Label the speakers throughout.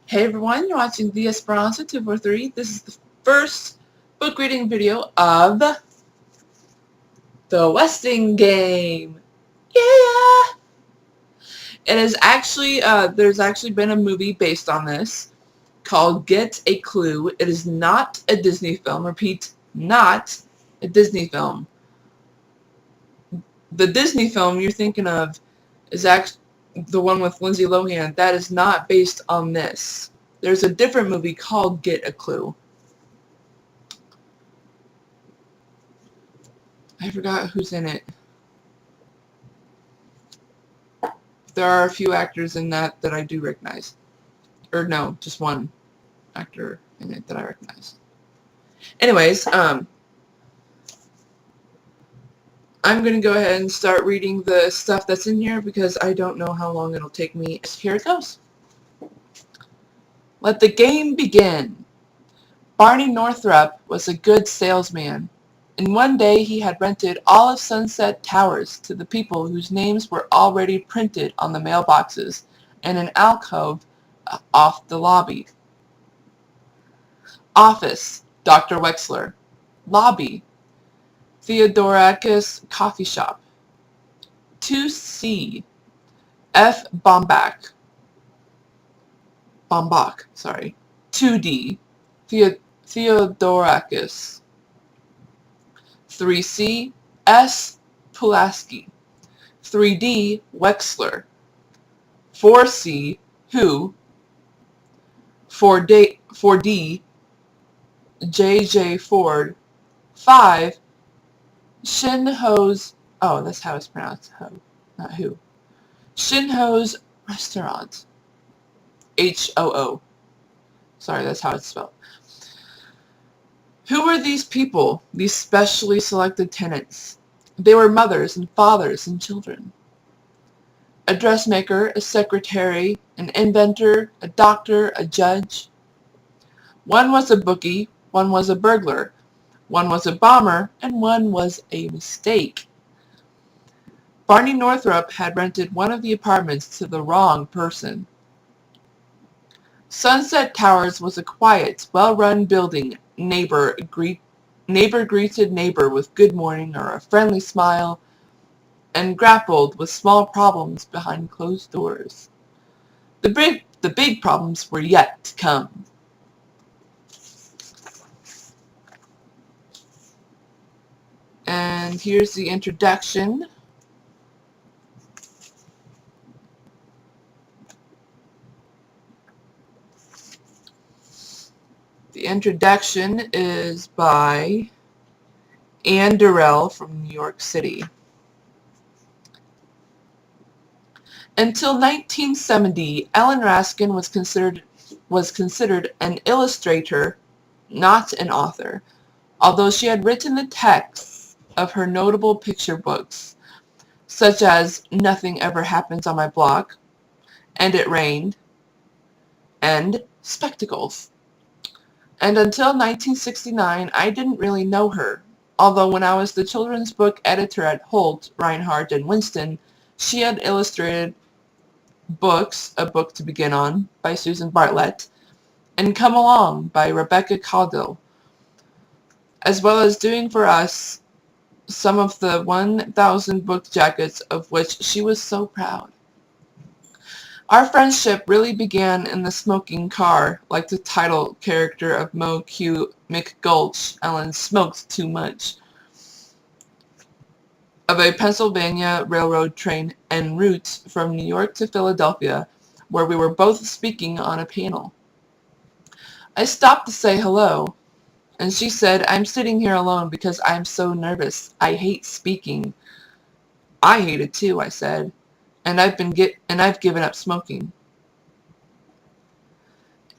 Speaker 1: Hey everyone, you're watching The Esperanza 243. This is the first book reading video of The Westing Game. Yeah! It is actually, there's actually been a movie based on this called Get a Clue. It is not a Disney film. Repeat, not a Disney film. The Disney film you're thinking of is actually the one with Lindsay Lohan. That is not based on this. There's a different movie called Get a Clue. I forgot who's in it. There are a few actors in that I do recognize. Or no, just one actor in it that I recognize. Anyways, I'm going to go ahead and start reading the stuff that's in here because I don't know how long it'll take me. Here it goes. Let the game begin. Barney Northrop was a good salesman, and one day he had rented all of Sunset Towers to the people whose names were already printed on the mailboxes in an alcove off the lobby. Office, Dr. Wexler. Lobby, Theodorakis Coffee Shop. 2C, F. Bombach. 2D, Theodorakis. 3C, S. Pulaski. 3D, Wexler. 4C, Who. 4D, J.J. Ford. 5, Shinho's, oh, that's how it's pronounced, Ho, not Who. Shinho's Restaurant. H-O-O. Sorry, that's how it's spelled. Who were these people, these specially selected tenants? They were mothers and fathers and children. A dressmaker, a secretary, an inventor, a doctor, a judge. One was a bookie, one was a burglar, one was a bomber, and one was a mistake. Barney Northrop had rented one of the apartments to the wrong person. Sunset Towers was a quiet, well-run building. Neighbor greeted neighbor with good morning or a friendly smile, and grappled with small problems behind closed doors. The big problems were yet to come. And here's the introduction. The introduction is by Ann Durell from New York City. Until 1970, Ellen Raskin was considered an illustrator, not an author, although she had written the texts of her notable picture books, such as Nothing Ever Happens on My Block, And It Rained, and Spectacles. And until 1969, I didn't really know her, although when I was the children's book editor at Holt, Reinhardt, and Winston, she had illustrated books, A Book to Begin On by Susan Bartlett, and Come Along by Rebecca Caudill, as well as doing for us some of the 1,000 book jackets of which she was so proud. Our friendship really began in the smoking car, like the title character of Mo Q. McGulch, Ellen smoked too much, of a Pennsylvania Railroad train en route from New York to Philadelphia, where we were both speaking on a panel. I stopped to say hello, and she said, "I'm sitting here alone because I'm so nervous. I hate speaking." "I hate it too," I said, and I've given up smoking.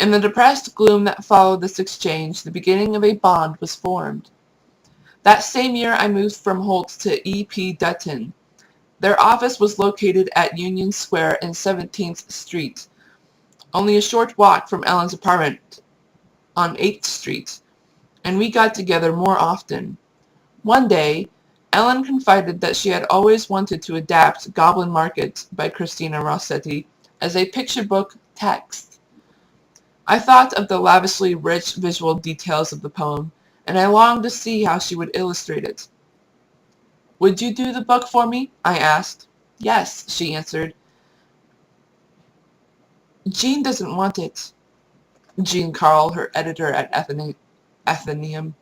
Speaker 1: In the depressed gloom that followed this exchange, the beginning of a bond was formed. That same year I moved from Holt to E.P. Dutton. Their office was located at Union Square and 17th Street, only a short walk from Ellen's apartment on 8th Street, and we got together more often. One day, Ellen confided that she had always wanted to adapt Goblin Market by Christina Rossetti as a picture book text. I thought of the lavishly rich visual details of the poem, and I longed to see how she would illustrate it. "Would you do the book for me?" I asked. "Yes," she answered. "Jean doesn't want it." Jean Carl, her editor at Athenaeum.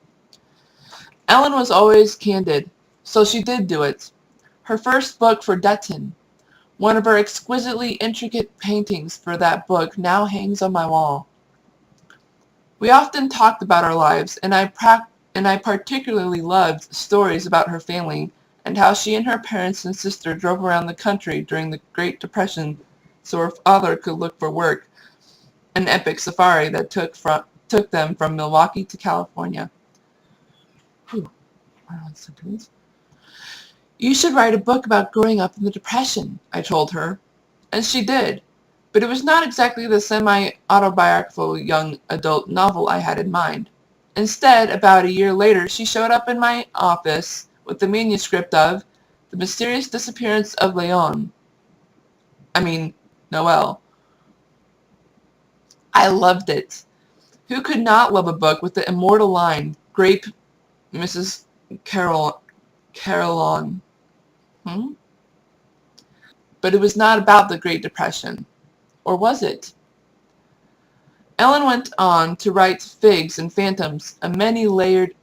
Speaker 1: Ellen was always candid, so she did do it. Her first book for Detton. One of her exquisitely intricate paintings for that book now hangs on my wall. We often talked about our lives, and I particularly loved stories about her family and how she and her parents and sister drove around the country during the Great Depression so her father could look for work, an epic safari that took them from Milwaukee to California. Whew, "You should write a book about growing up in the Depression," I told her. And she did. But it was not exactly the semi-autobiographical young adult novel I had in mind. Instead, about a year later, she showed up in my office with the manuscript of The Mysterious Disappearance of Noel. I loved it. Who could not love a book with the immortal line, "Grape Mrs. Carillon"? But it was not about the Great Depression. Or was it? Ellen went on to write Figs and Phantoms, a many-layered,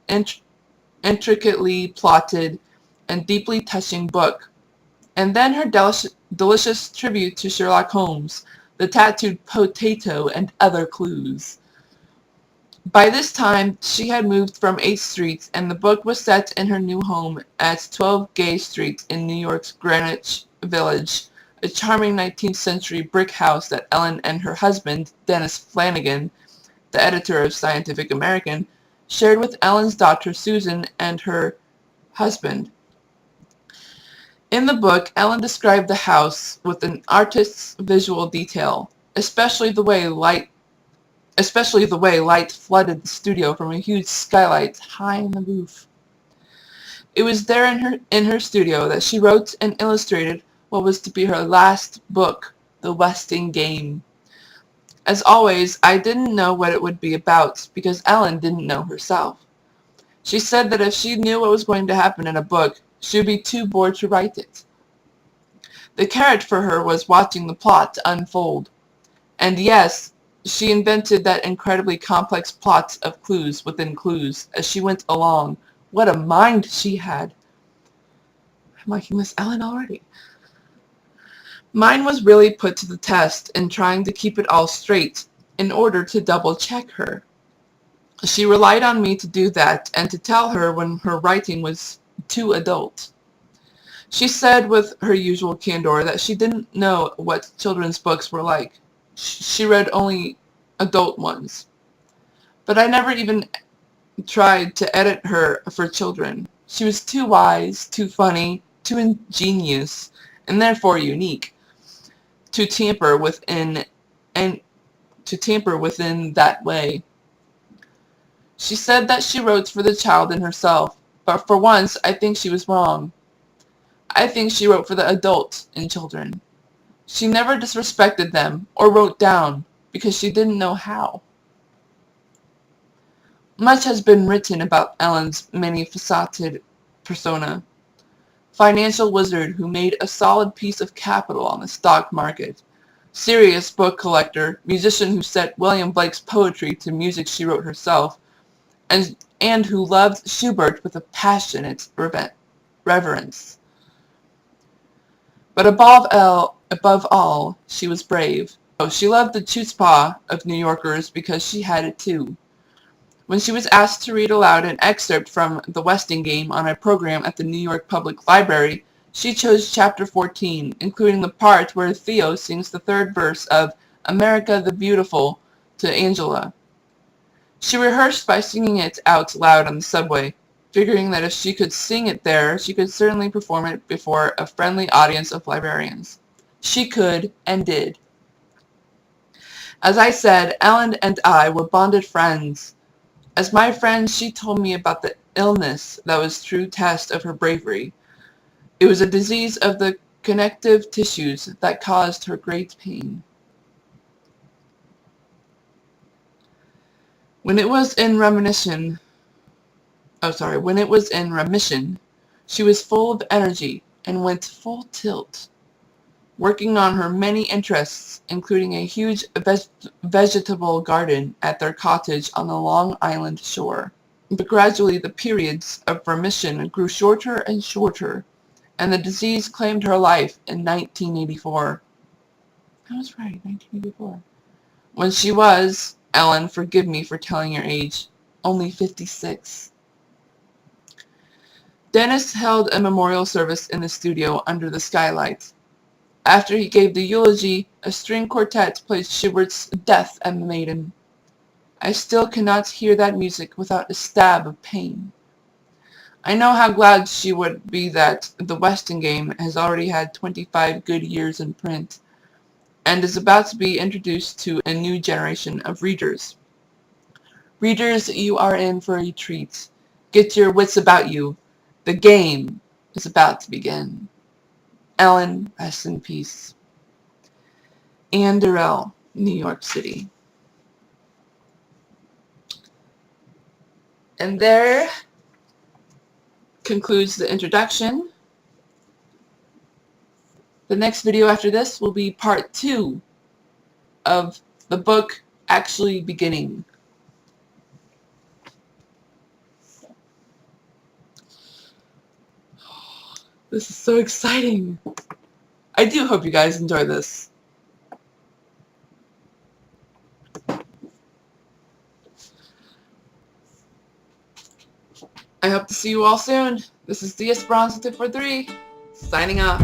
Speaker 1: intricately plotted, and deeply touching book. And then her delicious tribute to Sherlock Holmes, The Tattooed Potato, and Other Clues. By this time, she had moved from 8th Street, and the book was set in her new home at 12 Gay Street in New York's Greenwich Village, a charming 19th century brick house that Ellen and her husband, Dennis Flanagan, the editor of Scientific American, shared with Ellen's daughter Susan and her husband. In the book, Ellen described the house with an artist's visual detail, especially the way light flooded the studio from a huge skylight high in the roof. It was there in her studio that she wrote and illustrated what was to be her last book, The Westing Game. As always, I didn't know what it would be about, because Ellen didn't know herself. She said that if she knew what was going to happen in a book, she would be too bored to write it. The carrot for her was watching the plot unfold. And yes, she invented that incredibly complex plot of clues within clues as she went along. What a mind she had! I'm liking Miss Ellen already. Mine was really put to the test in trying to keep it all straight in order to double-check her. She relied on me to do that and to tell her when her writing was too adult. She said with her usual candor that she didn't know what children's books were like. She read only adult ones. But I never even tried to edit her for children. She was too wise, too funny, too ingenious, and therefore unique, to tamper within that way. She said that she wrote for the child in herself, but for once I think she was wrong. I think she wrote for the adult in children. She never disrespected them or wrote down because she didn't know how. Much has been written about Ellen's many-faceted persona. Financial wizard who made a solid piece of capital on the stock market. Serious book collector, musician who set William Blake's poetry to music she wrote herself, and who loved Schubert with a passionate reverence. But above all, she was brave. Oh, she loved the chutzpah of New Yorkers because she had it too. When she was asked to read aloud an excerpt from The Westing Game on a program at the New York Public Library, she chose chapter 14, including the part where Theo sings the third verse of America the Beautiful to Angela. She rehearsed by singing it out loud on the subway, figuring that if she could sing it there, she could certainly perform it before a friendly audience of librarians. She could, and did. As I said, Ellen and I were bonded friends. As my friend, she told me about the illness that was true test of her bravery. It was a disease of the connective tissues that caused her great pain. When it was in remission, when it was in remission, she was full of energy and went full tilt, working on her many interests, including a huge vegetable garden at their cottage on the Long Island shore. But gradually the periods of remission grew shorter and shorter, and the disease claimed her life in 1984. I was right, 1984. When she was, Ellen, forgive me for telling your age, only 56. Dennis held a memorial service in the studio under the skylight. After he gave the eulogy, a string quartet played Schubert's Death and the Maiden. I still cannot hear that music without a stab of pain. I know how glad she would be that the Weston game has already had 25 good years in print, and is about to be introduced to a new generation of readers. Readers, you are in for a treat. Get your wits about you. The game is about to begin. Ellen, rest in peace. Ann Durell, New York City. And there concludes the introduction. The next video after this will be part 2 of the book actually beginning. This is so exciting. I do hope you guys enjoy this. I hope to see you all soon. This is the Esperanza 243, signing off.